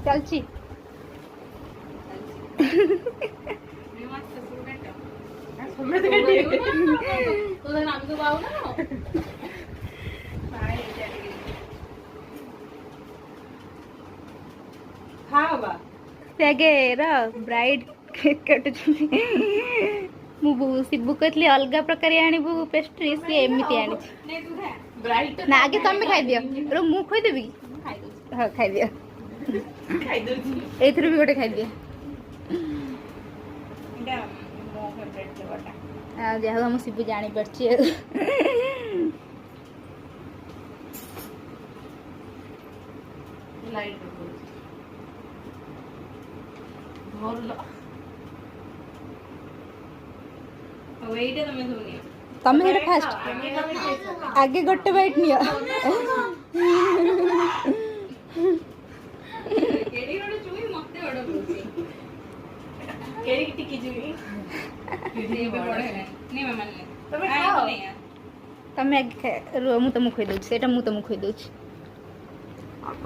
ଚାଲିଛି ଆଗେ ର ବ୍ରାଇଡ୍ କେକ୍ କାଟୁଛନ୍ତି ମୁଁ ଶିବୁ କହିଥିଲି ଅଲଗା ପ୍ରକାର ଆଣିବୁ ପେଷ୍ଟ୍ରି ସିଏ ଏମିତି ଆଣିଛି ନା ଆଗେ ତମେ ଖାଇଦିଅ ମୁଁ ଖୋଇଦେବି କି ହଁ ଖାଇଦିଅ ଏଇଥିରୁ ବି ଗୋଟେ ଖାଇଦିଅ ଯାହା ହଉ ଆମ ଶିବୁ ଜାଣିପାରୁଛି ତମେ ସେଇଟା ଫାଷ୍ଟ ଆଗେ ଗୋଟେ ବାଇଟ୍ ନିଅ ତମେ ଆଗେ ରୁହ ମୁଁ ତମକୁ ଖୋଇଦଉଛି ସେଇଟା ମୁଁ ତମକୁ ଖୋଇଦଉଛି ଅଳ୍ପ